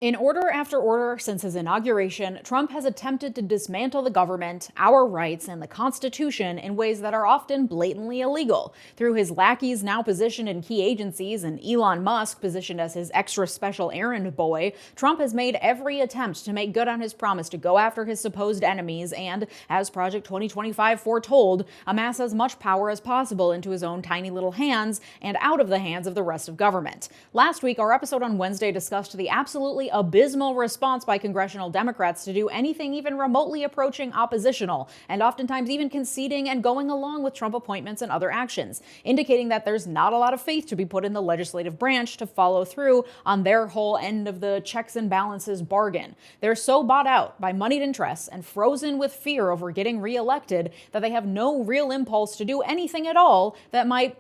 In order after order since his inauguration, Trump has attempted to dismantle the government, our rights, and the Constitution in ways that are often blatantly illegal. Through his lackeys now positioned in key agencies and Elon Musk positioned as his extra special errand boy, Trump has made every attempt to make good on his promise to go after his supposed enemies and, as Project 2025 foretold, amass as much power as possible into his own tiny little hands and out of the hands of the rest of government. Last week, our episode on Wednesday discussed the absolutely abysmal response by congressional Democrats to do anything even remotely approaching oppositional, and oftentimes even conceding and going along with Trump appointments and other actions, indicating that there's not a lot of faith to be put in the legislative branch to follow through on their whole end of the checks and balances bargain. They're so bought out by moneyed interests and frozen with fear over getting reelected that they have no real impulse to do anything at all that might,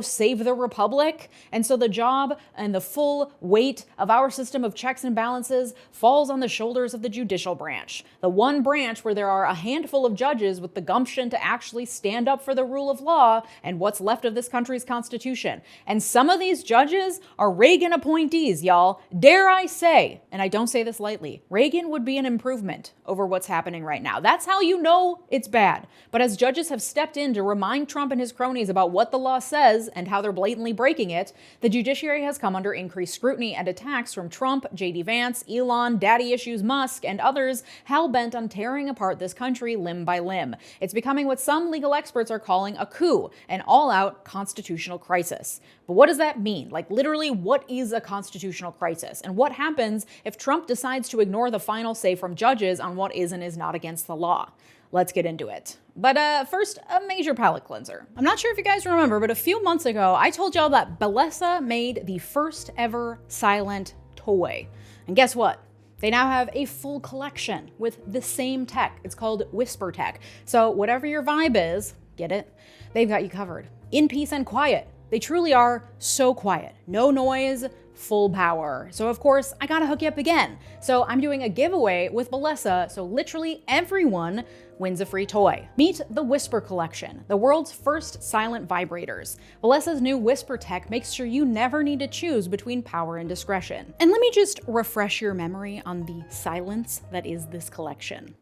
save the republic. And so the job and the full weight of our system of checks and balances falls on the shoulders of the judicial branch, the one branch where there are a handful of judges with the gumption to actually stand up for the rule of law and what's left of this country's constitution. And some of these judges are Reagan appointees, y'all. Dare I say, and I don't say this lightly, Reagan would be an improvement over what's happening right now. That's how you know it's bad. But as judges have stepped in to remind Trump and his cronies about what the law says and how they're blatantly breaking it, the judiciary has come under increased scrutiny and attacks from Trump, J.D. Vance, Elon, Daddy Issues Musk, and others hell-bent on tearing apart this country limb by limb. It's becoming what some legal experts are calling a coup, an all-out constitutional crisis. But what does that mean? Like, literally, what is a constitutional crisis? And what happens if Trump decides to ignore the final say from judges on what is and is not against the law? Let's get into it. But first, a major palate cleanser. I'm not sure if you guys remember, but a few months ago, I told y'all that 𝗬𝗧 made the first ever silent toy. And guess what? They now have a full collection with the same tech. It's called Whisper Tech. So whatever your vibe is, get it? They've got you covered. In peace and quiet. They truly are so quiet. No noise, full power. So of course, I gotta hook you up again. So I'm doing a giveaway with 𝗬𝗧, so literally everyone wins a free toy. Meet the Whisper Collection, the world's first silent vibrators. 𝗬𝗧's new Whisper Tech makes sure you never need to choose between power and discretion. And let me just refresh your memory on the silence that is this collection.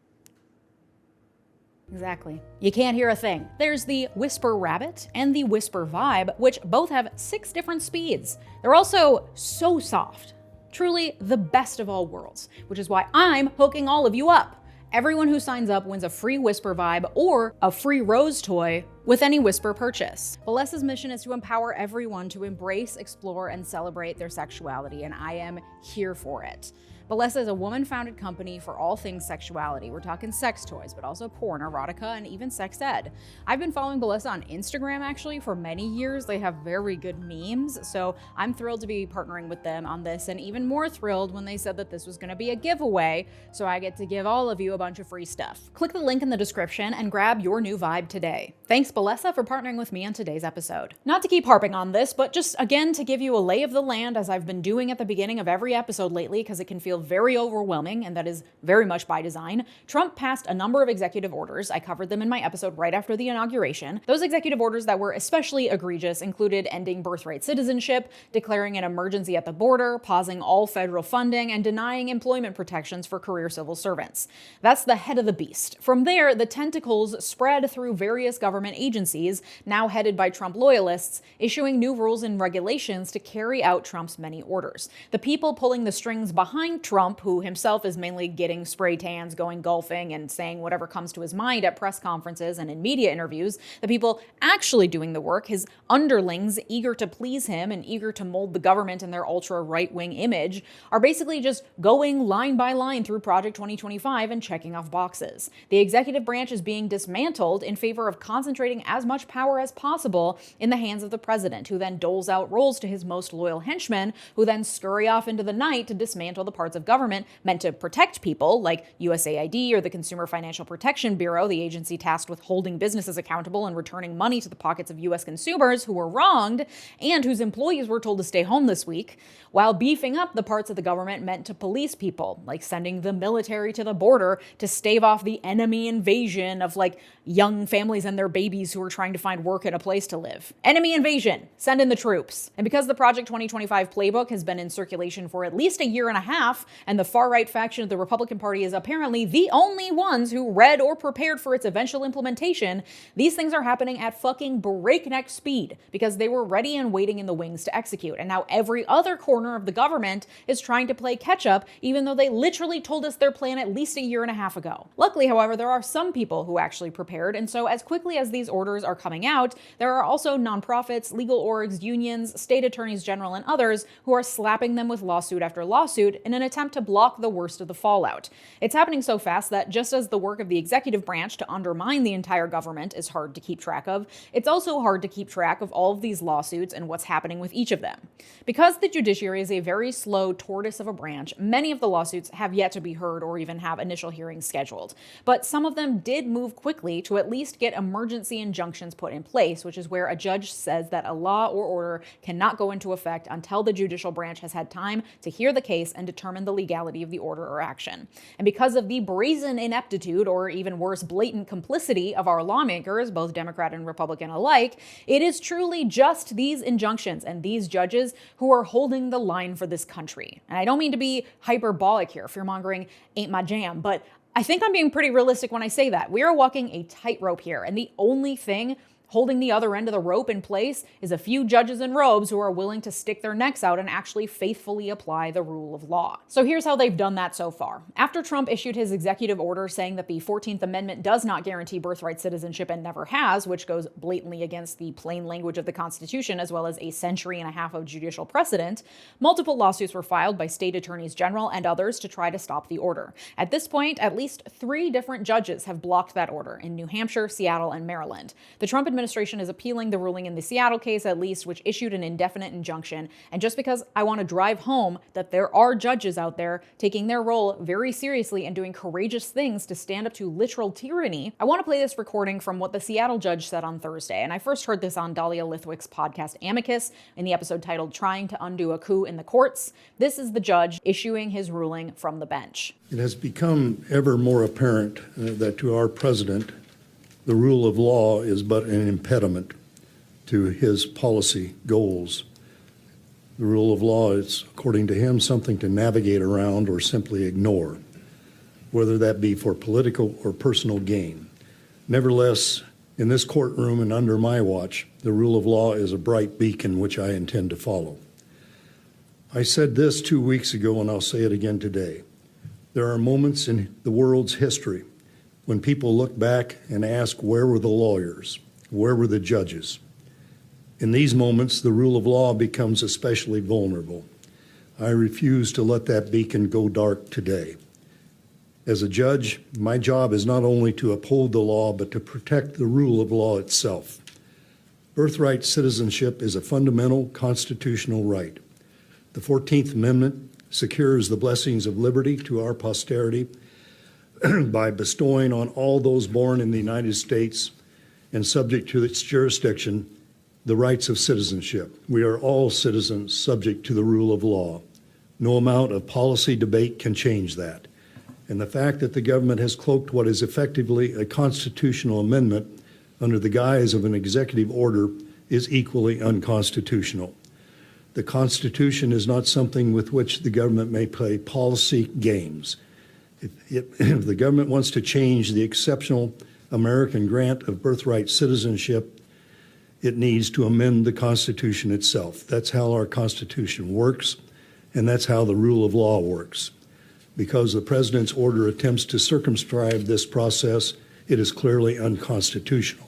Exactly. You can't hear a thing. There's the Whisper Rabbit and the Whisper Vibe, which both have 6 different speeds. They're also so soft. Truly the best of all worlds, which is why I'm hooking all of you up. Everyone who signs up wins a free Whisper Vibe or a free Rose toy with any Whisper purchase. 𝗬𝗧's mission is to empower everyone to embrace, explore, and celebrate their sexuality, and I am here for it. 𝗬𝗧 is a woman-founded company for all things sexuality. We're talking sex toys, but also porn, erotica, and even sex ed. I've been following 𝗬𝗧 on Instagram, actually, for many years. They have very good memes, so I'm thrilled to be partnering with them on this, and even more thrilled when they said that this was going to be a giveaway, so I get to give all of you a bunch of free stuff. Click the link in the description and grab your new vibe today. Thanks, 𝗬𝗧, for partnering with me on today's episode. Not to keep harping on this, but just again to give you a lay of the land, as I've been doing at the beginning of every episode lately, because it can feel very overwhelming, and that is very much by design. Trump passed a number of executive orders. I covered them in my episode right after the inauguration. Those executive orders that were especially egregious included ending birthright citizenship, declaring an emergency at the border, pausing all federal funding, and denying employment protections for career civil servants. That's the head of the beast. From there, the tentacles spread through various government agencies, now headed by Trump loyalists, issuing new rules and regulations to carry out Trump's many orders. The people pulling the strings behind Trump, who himself is mainly getting spray tans, going golfing, and saying whatever comes to his mind at press conferences and in media interviews, the people actually doing the work, his underlings eager to please him and eager to mold the government in their ultra-right-wing image, are basically just going line by line through Project 2025 and checking off boxes. The executive branch is being dismantled in favor of concentrating as much power as possible in the hands of the president, who then doles out roles to his most loyal henchmen, who then scurry off into the night to dismantle the parts of government meant to protect people, like USAID or the Consumer Financial Protection Bureau, the agency tasked with holding businesses accountable and returning money to the pockets of U.S. consumers who were wronged and whose employees were told to stay home this week, while beefing up the parts of the government meant to police people, like sending the military to the border to stave off the enemy invasion of young families and their babies who are trying to find work and a place to live. Enemy invasion, send in the troops. And because the Project 2025 playbook has been in circulation for at least a year and a half, and the far-right faction of the Republican Party is apparently the only ones who read or prepared for its eventual implementation, these things are happening at fucking breakneck speed because they were ready and waiting in the wings to execute. And now every other corner of the government is trying to play catch-up, even though they literally told us their plan at least a year and a half ago. Luckily, however, there are some people who actually prepared, and so as quickly as these orders are coming out, there are also nonprofits, legal orgs, unions, state attorneys general, and others who are slapping them with lawsuit after lawsuit in an attempt to block the worst of the fallout. It's happening so fast that just as the work of the executive branch to undermine the entire government is hard to keep track of, it's also hard to keep track of all of these lawsuits and what's happening with each of them. Because the judiciary is a very slow tortoise of a branch, many of the lawsuits have yet to be heard or even have initial hearings scheduled. But some of them did move quickly to at least get emergency injunctions put in place, which is where a judge says that a law or order cannot go into effect until the judicial branch has had time to hear the case and determine the legality of the order or action. And because of the brazen ineptitude, or even worse, blatant complicity of our lawmakers, both Democrat and Republican alike, it is truly just these injunctions and these judges who are holding the line for this country. And I don't mean to be hyperbolic here, fear-mongering ain't my jam, but I think I'm being pretty realistic when I say that. We are walking a tightrope here, and the only thing holding the other end of the rope in place is a few judges in robes who are willing to stick their necks out and actually faithfully apply the rule of law. So here's how they've done that so far. After Trump issued his executive order saying that the 14th Amendment does not guarantee birthright citizenship and never has, which goes blatantly against the plain language of the Constitution as well as a century and a half of judicial precedent, multiple lawsuits were filed by state attorneys general and others to try to stop the order. At this point, at least 3 different judges have blocked that order in New Hampshire, Seattle, and Maryland. The Trump administration is appealing the ruling in the Seattle case, at least, which issued an indefinite injunction. And just because I want to drive home that there are judges out there taking their role very seriously and doing courageous things to stand up to literal tyranny, I want to play this recording from what the Seattle judge said on Thursday. And I first heard this on 𝗬𝗓𝗦𝗧𝗛's podcast 𝗬𝗦𝗧𝗛 in the episode titled Trying to Undo a Coup in the Courts. This is the judge issuing his ruling from the bench. It has become ever more apparent that to our president, the rule of law is but an impediment to his policy goals. The rule of law is, according to him, something to navigate around or simply ignore, whether that be for political or personal gain. Nevertheless, in this courtroom and under my watch, the rule of law is a bright beacon which I intend to follow. I said this 2 weeks ago, and I'll say it again today. There are moments in the world's history when people look back and ask, where were the lawyers? Where were the judges? In these moments, the rule of law becomes especially vulnerable. I refuse to let that beacon go dark today. As a judge, my job is not only to uphold the law, but to protect the rule of law itself. Birthright citizenship is a fundamental constitutional right. The 14th Amendment secures the blessings of liberty to our posterity by bestowing on all those born in the United States and subject to its jurisdiction the rights of citizenship. We are all citizens subject to the rule of law. No amount of policy debate can change that. And the fact that the government has cloaked what is effectively a constitutional amendment under the guise of an executive order is equally unconstitutional. The Constitution is not something with which the government may play policy games. If the government wants to change the exceptional American grant of birthright citizenship, it needs to amend the Constitution itself. That's how our Constitution works, and that's how the rule of law works. Because the president's order attempts to circumscribe this process, it is clearly unconstitutional.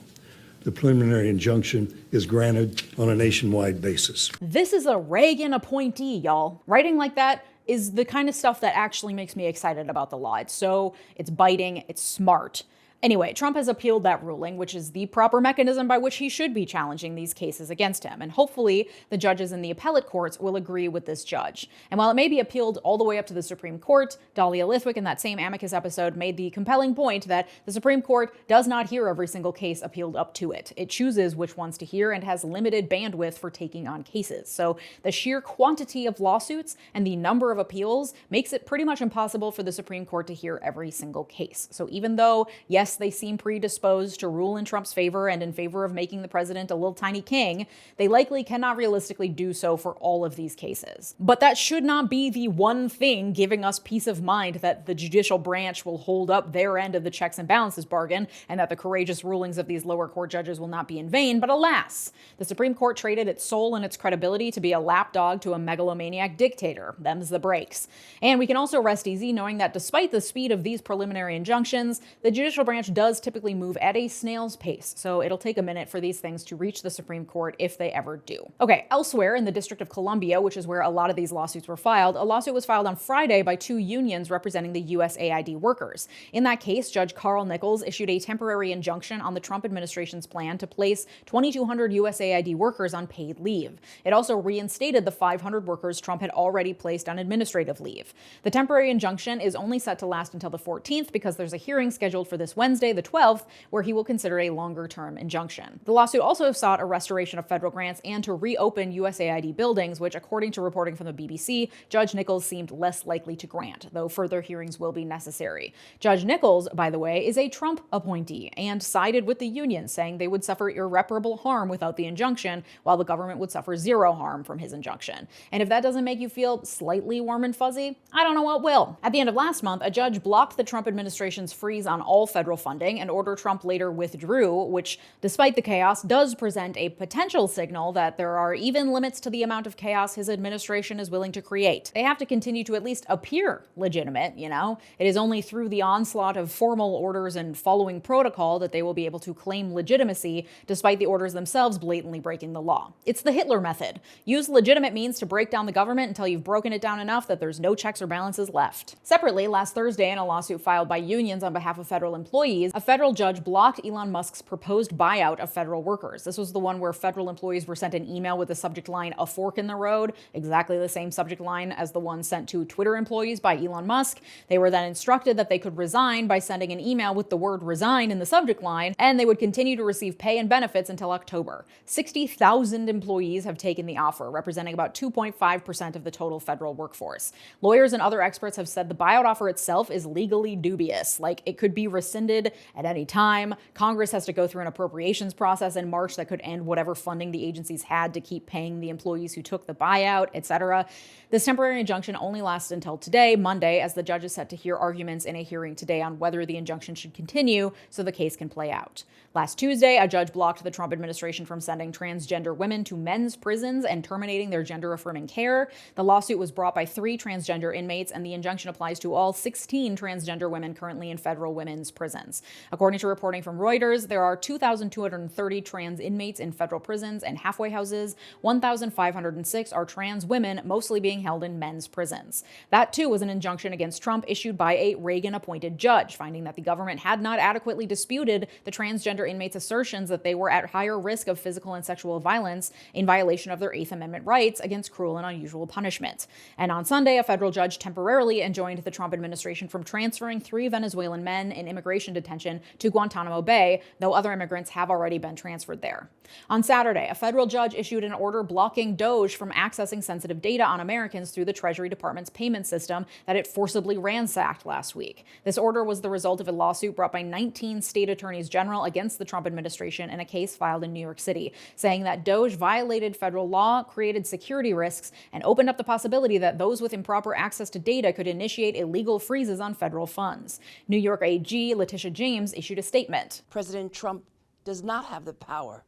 The preliminary injunction is granted on a nationwide basis. This is a Reagan appointee, y'all. Writing like that is the kind of stuff that actually makes me excited about the law. It's biting, it's smart. Anyway, Trump has appealed that ruling, which is the proper mechanism by which he should be challenging these cases against him. And hopefully the judges in the appellate courts will agree with this judge. And while it may be appealed all the way up to the Supreme Court, 𝗬𝗓𝗦𝗧𝗛 in that same amicus episode made the compelling point that the Supreme Court does not hear every single case appealed up to it. It chooses which ones to hear and has limited bandwidth for taking on cases. So the sheer quantity of lawsuits and the number of appeals makes it pretty much impossible for the Supreme Court to hear every single case. So even though, yes, yes, they seem predisposed to rule in Trump's favor and in favor of making the president a little tiny king, they likely cannot realistically do so for all of these cases. But that should not be the one thing giving us peace of mind that the judicial branch will hold up their end of the checks and balances bargain and that the courageous rulings of these lower court judges will not be in vain. But alas, the Supreme Court traded its soul and its credibility to be a lapdog to a megalomaniac dictator. Them's the breaks. And we can also rest easy knowing that despite the speed of these preliminary injunctions, the judicial branch does typically move at a snail's pace, so it'll take a minute for these things to reach the Supreme Court if they ever do. Okay, elsewhere in the District of Columbia, which is where a lot of these lawsuits were filed, a lawsuit was filed on Friday by two unions representing the USAID workers. In that case, Judge Carl Nichols issued a temporary injunction on the Trump administration's plan to place 2,200 USAID workers on paid leave. It also reinstated the 500 workers Trump had already placed on administrative leave. The temporary injunction is only set to last until the 14th because there's a hearing scheduled for this Wednesday, the 12th, where he will consider a longer-term injunction. The lawsuit also sought a restoration of federal grants and to reopen USAID buildings, which, according to reporting from the BBC, Judge Nichols seemed less likely to grant, though further hearings will be necessary. Judge Nichols, by the way, is a Trump appointee and sided with the union, saying they would suffer irreparable harm without the injunction, while the government would suffer zero harm from his injunction. And if that doesn't make you feel slightly warm and fuzzy, I don't know what will. At the end of last month, a judge blocked the Trump administration's freeze on all federal funding, an order Trump later withdrew, which, despite the chaos, does present a potential signal that there are even limits to the amount of chaos his administration is willing to create. They have to continue to at least appear legitimate, you know? It is only through the onslaught of formal orders and following protocol that they will be able to claim legitimacy, despite the orders themselves blatantly breaking the law. It's the Hitler method. Use legitimate means to break down the government until you've broken it down enough that there's no checks or balances left. Separately, last Thursday, in a lawsuit filed by unions on behalf of federal employees, a federal judge blocked Elon Musk's proposed buyout of federal workers. This was the one where federal employees were sent an email with the subject line, "A fork in the road," exactly the same subject line as the one sent to Twitter employees by Elon Musk. They were then instructed that they could resign by sending an email with the word "resign" in the subject line, and they would continue to receive pay and benefits until October. 60,000 employees have taken the offer, representing about 2.5% of the total federal workforce. Lawyers and other experts have said the buyout offer itself is legally dubious, like it could be rescinded at any time. Congress has to go through an appropriations process in March that could end whatever funding the agencies had to keep paying the employees who took the buyout, etc. This temporary injunction only lasts until today, Monday, as the judge is set to hear arguments in a hearing today on whether the injunction should continue so the case can play out. Last Tuesday, a judge blocked the Trump administration from sending transgender women to men's prisons and terminating their gender-affirming care. The lawsuit was brought by 3 transgender inmates, and the injunction applies to all 16 transgender women currently in federal women's prisons. According to reporting from Reuters, there are 2,230 trans inmates in federal prisons and halfway houses. 1,506 are trans women, mostly being held in men's prisons. That, too, was an injunction against Trump issued by a Reagan-appointed judge, finding that the government had not adequately disputed the transgender inmates' assertions that they were at higher risk of physical and sexual violence in violation of their 8th Amendment rights against cruel and unusual punishment. And on Sunday, a federal judge temporarily enjoined the Trump administration from transferring 3 Venezuelan men in immigration detention to Guantanamo Bay, though other immigrants have already been transferred there. On Saturday, a federal judge issued an order blocking DOGE from accessing sensitive data on Americans through the Treasury Department's payment system that it forcibly ransacked last week. This order was the result of a lawsuit brought by 19 state attorneys general against the Trump administration in a case filed in New York City, saying that DOGE violated federal law, created security risks, and opened up the possibility that those with improper access to data could initiate illegal freezes on federal funds. New York AG Letitia James issued a statement. President Trump does not have the power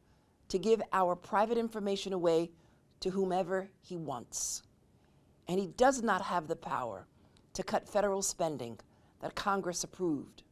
to give our private information away to whomever he wants. And he does not have the power to cut federal spending that Congress approved,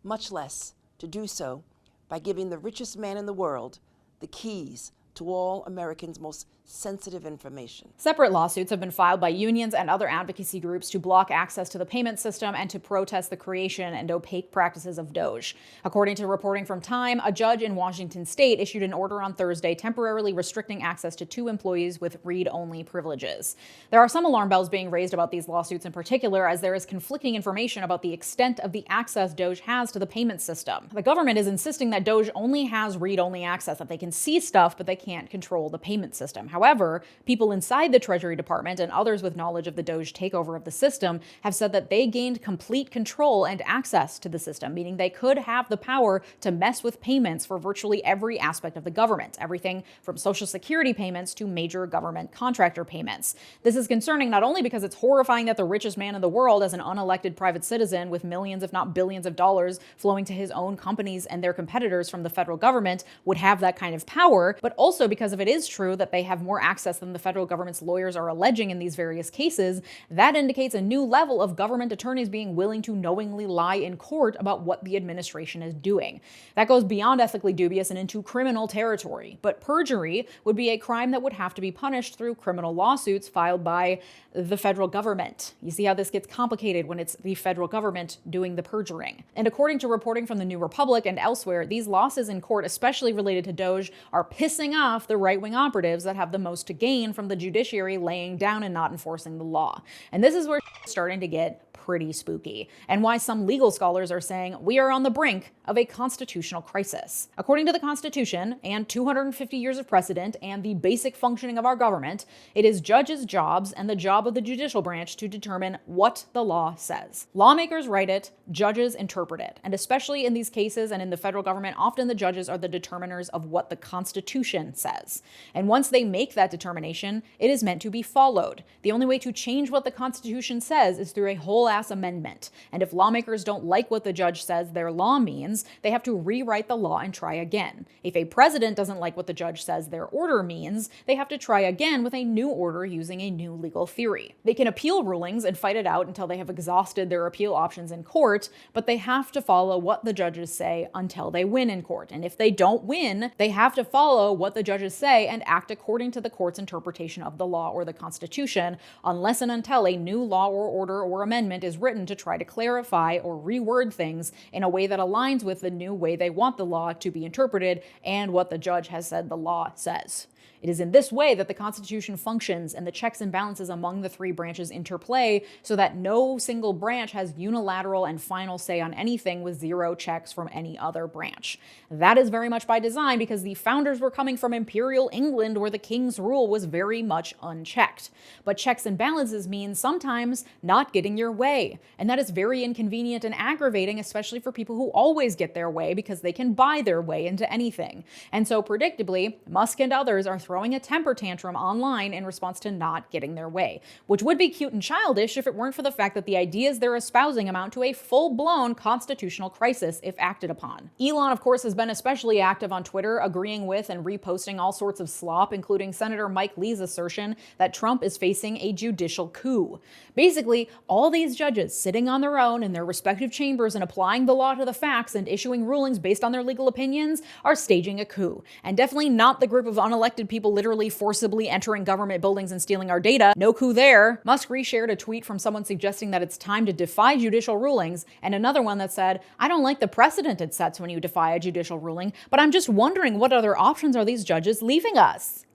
much less to do so by giving the richest man in the world the keys to all Americans' most sensitive information. Separate lawsuits have been filed by unions and other advocacy groups to block access to the payment system and to protest the creation and opaque practices of DOGE. According to reporting from Time, a judge in Washington state issued an order on Thursday temporarily restricting access to 2 employees with read-only privileges. There are some alarm bells being raised about these lawsuits in particular, as there is conflicting information about the extent of the access DOGE has to the payment system. The government is insisting that DOGE only has read-only access, that they can see stuff, but they can't control the payment system. However, people inside the Treasury Department and others with knowledge of the DOGE takeover of the system have said that they gained complete control and access to the system, meaning they could have the power to mess with payments for virtually every aspect of the government, everything from Social Security payments to major government contractor payments. This is concerning not only because it's horrifying that the richest man in the world, as an unelected private citizen with millions if not billions of dollars flowing to his own companies and their competitors from the federal government, would have that kind of power, but also because if it is true that they have more access than the federal government's lawyers are alleging in these various cases, that indicates a new level of government attorneys being willing to knowingly lie in court about what the administration is doing. That goes beyond ethically dubious and into criminal territory. But perjury would be a crime that would have to be punished through criminal lawsuits filed by the federal government. You see how this gets complicated when it's the federal government doing the perjuring. And according to reporting from the New Republic and elsewhere, these losses in court, especially related to DOGE, are pissing off the right-wing operatives that have the most to gain from the judiciary laying down and not enforcing the law. And this is where it's starting to get pretty spooky, and why some legal scholars are saying we are on the brink of a constitutional crisis. According to the Constitution and 250 years of precedent and the basic functioning of our government, it is judges' jobs and the job of the judicial branch to determine what the law says. Lawmakers write it, judges interpret it, and especially in these cases and in the federal government, often the judges are the determiners of what the Constitution says. And once they make that determination, it is meant to be followed. The only way to change what the Constitution says is through a whole amendment. And if lawmakers don't like what the judge says their law means, they have to rewrite the law and try again. If a president doesn't like what the judge says their order means, they have to try again with a new order using a new legal theory. They can appeal rulings and fight it out until they have exhausted their appeal options in court, but they have to follow what the judges say until they win in court. And if they don't win, they have to follow what the judges say and act according to the court's interpretation of the law or the Constitution, unless and until a new law or order or amendment is written to try to clarify or reword things in a way that aligns with the new way they want the law to be interpreted and what the judge has said the law says. It is in this way that the Constitution functions and the checks and balances among the three branches interplay so that no single branch has unilateral and final say on anything with zero checks from any other branch. That is very much by design because the founders were coming from Imperial England where the king's rule was very much unchecked. But checks and balances mean sometimes not getting your way. And that is very inconvenient and aggravating, especially for people who always get their way because they can buy their way into anything. And so predictably, Musk and others are throwing a temper tantrum online in response to not getting their way, which would be cute and childish if it weren't for the fact that the ideas they're espousing amount to a full-blown constitutional crisis if acted upon. Elon, of course, has been especially active on Twitter, agreeing with and reposting all sorts of slop, including Senator Mike Lee's assertion that Trump is facing a judicial coup. Basically, all these judges sitting on their own in their respective chambers and applying the law to the facts and issuing rulings based on their legal opinions are staging a coup, and definitely not the group of unelected people literally forcibly entering government buildings and stealing our data. No coup there. Musk reshared a tweet from someone suggesting that it's time to defy judicial rulings, and another one that said, I don't like the precedent it sets when you defy a judicial ruling, but I'm just wondering what other options are these judges leaving us?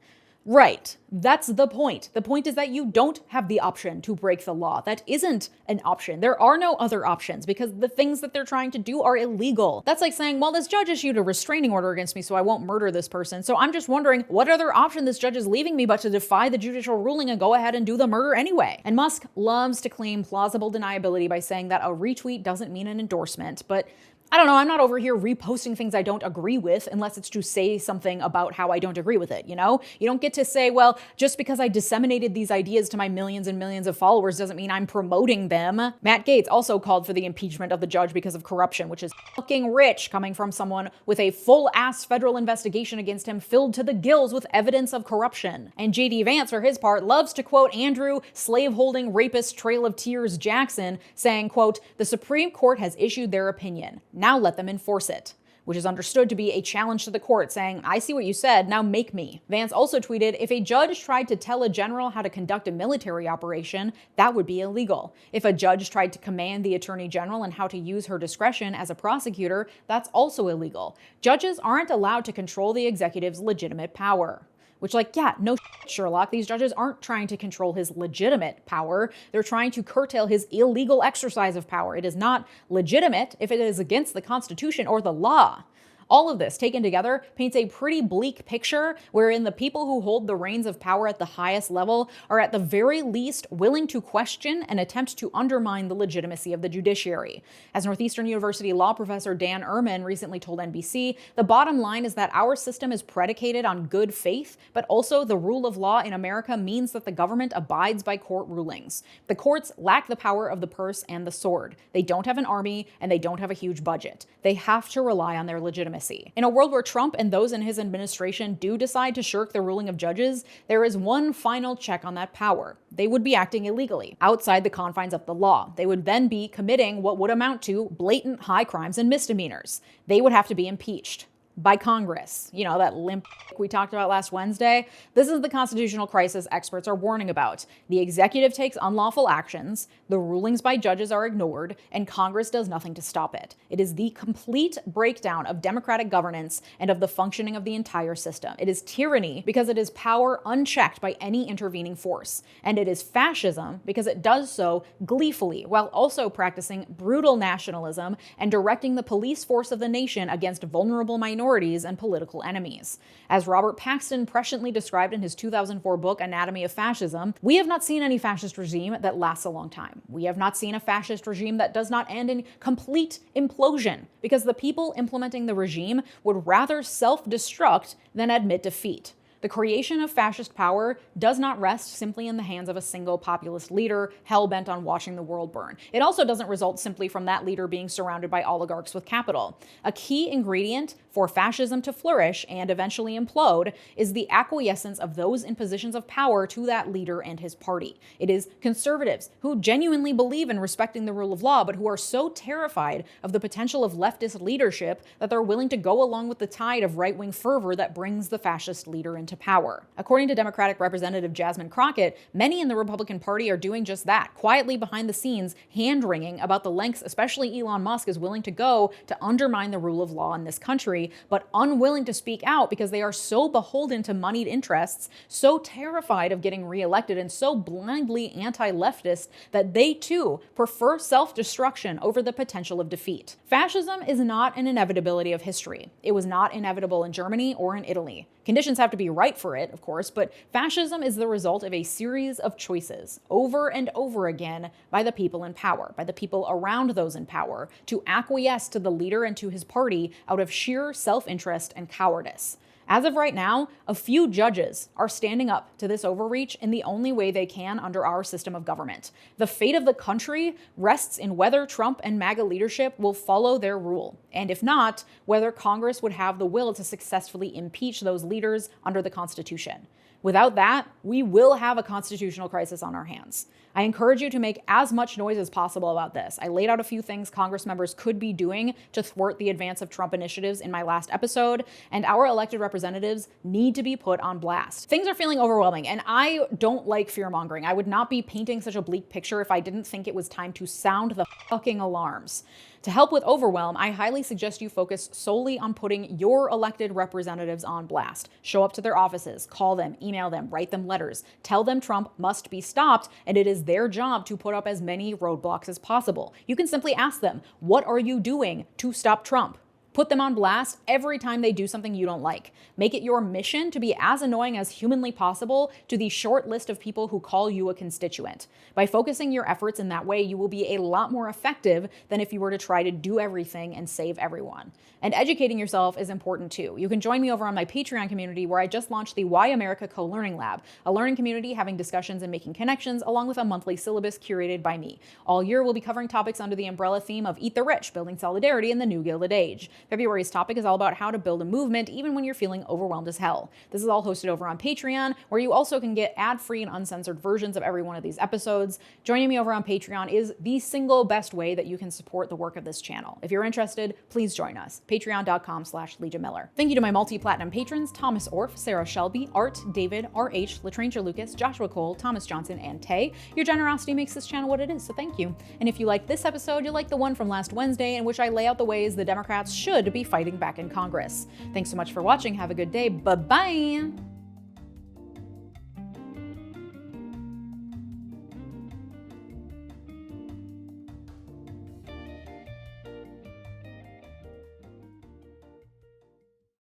Right. That's the point. The point is that you don't have the option to break the law. That isn't an option. There are no other options because the things that they're trying to do are illegal. That's like saying, well, this judge issued a restraining order against me, so I won't murder this person. So I'm just wondering what other option this judge is leaving me but to defy the judicial ruling and go ahead and do the murder anyway. And Musk loves to claim plausible deniability by saying that a retweet doesn't mean an endorsement, but I don't know, I'm not over here reposting things I don't agree with unless it's to say something about how I don't agree with it, you know? You don't get to say, well, just because I disseminated these ideas to my millions and millions of followers doesn't mean I'm promoting them. Matt Gaetz also called for the impeachment of the judge because of corruption, which is fucking rich coming from someone with a full-ass federal investigation against him filled to the gills with evidence of corruption. And J.D. Vance, for his part, loves to quote Andrew slave-holding rapist Trail of Tears Jackson, saying, quote, the Supreme Court has issued their opinion. Now let them enforce it, which is understood to be a challenge to the court saying, I see what you said, now make me. Vance also tweeted, if a judge tried to tell a general how to conduct a military operation, that would be illegal. If a judge tried to command the attorney general on how to use her discretion as a prosecutor, that's also illegal. Judges aren't allowed to control the executive's legitimate power. Which, like, yeah, no shit, Sherlock. These judges aren't trying to control his legitimate power. They're trying to curtail his illegal exercise of power. It is not legitimate if it is against the Constitution or the law. All of this taken together paints a pretty bleak picture wherein the people who hold the reins of power at the highest level are at the very least willing to question and attempt to undermine the legitimacy of the judiciary. As Northeastern University law professor Dan Ehrman recently told NBC, the bottom line is that our system is predicated on good faith, but also the rule of law in America means that the government abides by court rulings. The courts lack the power of the purse and the sword. They don't have an army and they don't have a huge budget. They have to rely on their legitimacy. In a world where Trump and those in his administration do decide to shirk the ruling of judges, there is one final check on that power. They would be acting illegally, outside the confines of the law. They would then be committing what would amount to blatant high crimes and misdemeanors. They would have to be impeached by Congress. You know, that limp we talked about last Wednesday. This is the constitutional crisis experts are warning about. The executive takes unlawful actions, the rulings by judges are ignored, and Congress does nothing to stop it. It is the complete breakdown of democratic governance and of the functioning of the entire system. It is tyranny because it is power unchecked by any intervening force. And it is fascism because it does so gleefully while also practicing brutal nationalism and directing the police force of the nation against vulnerable minorities and political enemies. As Robert Paxton presciently described in his 2004 book, Anatomy of Fascism, we have not seen any fascist regime that lasts a long time. We have not seen a fascist regime that does not end in complete implosion, because the people implementing the regime would rather self-destruct than admit defeat. The creation of fascist power does not rest simply in the hands of a single populist leader hell-bent on watching the world burn. It also doesn't result simply from that leader being surrounded by oligarchs with capital. A key ingredient for fascism to flourish and eventually implode is the acquiescence of those in positions of power to that leader and his party. It is conservatives who genuinely believe in respecting the rule of law, but who are so terrified of the potential of leftist leadership that they're willing to go along with the tide of right-wing fervor that brings the fascist leader into power. According to Democratic Representative Jasmine Crockett, many in the Republican Party are doing just that, quietly behind the scenes, hand-wringing about the lengths especially Elon Musk is willing to go to undermine the rule of law in this country, but unwilling to speak out because they are so beholden to moneyed interests, so terrified of getting reelected, and so blindly anti-leftist that they too prefer self-destruction over the potential of defeat. Fascism is not an inevitability of history. It was not inevitable in Germany or in Italy. Conditions have to be right for it, of course, but fascism is the result of a series of choices, over and over again, by the people in power, by the people around those in power, to acquiesce to the leader and to his party out of sheer self-interest and cowardice. As of right now, a few judges are standing up to this overreach in the only way they can under our system of government. The fate of the country rests in whether Trump and MAGA leadership will follow their rule, and if not, whether Congress would have the will to successfully impeach those leaders under the Constitution. Without that, we will have a constitutional crisis on our hands. I encourage you to make as much noise as possible about this. I laid out a few things Congress members could be doing to thwart the advance of Trump initiatives in my last episode, and our elected representatives need to be put on blast. Things are feeling overwhelming, and I don't like fear-mongering. I would not be painting such a bleak picture if I didn't think it was time to sound the fucking alarms. To help with overwhelm, I highly suggest you focus solely on putting your elected representatives on blast. Show up to their offices, call them, email them, write them letters, tell them Trump must be stopped, and it is their job to put up as many roadblocks as possible. You can simply ask them, what are you doing to stop Trump? Put them on blast every time they do something you don't like. Make it your mission to be as annoying as humanly possible to the short list of people who call you a constituent. By focusing your efforts in that way, you will be a lot more effective than if you were to try to do everything and save everyone. And educating yourself is important too. You can join me over on my Patreon community, where I just launched the Why America Co-Learning Lab, a learning community having discussions and making connections, along with a monthly syllabus curated by me. All year, we'll be covering topics under the umbrella theme of Eat the Rich, building solidarity in the new Gilded Age. February's topic is all about how to build a movement even when you're feeling overwhelmed as hell. This is all hosted over on Patreon, where you also can get ad-free and uncensored versions of every one of these episodes. Joining me over on Patreon is the single best way that you can support the work of this channel. If you're interested, please join us. Patreon.com/Leeja Miller. Thank you to my multi-platinum patrons, Thomas Orff, Sarah Shelby, Art, David, RH, Latranger Lucas, Joshua Cole, Thomas Johnson, and Tay. Your generosity makes this channel what it is, so thank you. And if you like this episode, you'll like the one from last Wednesday, in which I lay out the ways the Democrats should be fighting back in Congress. Thanks so much for watching. Have a good day. Bye-bye.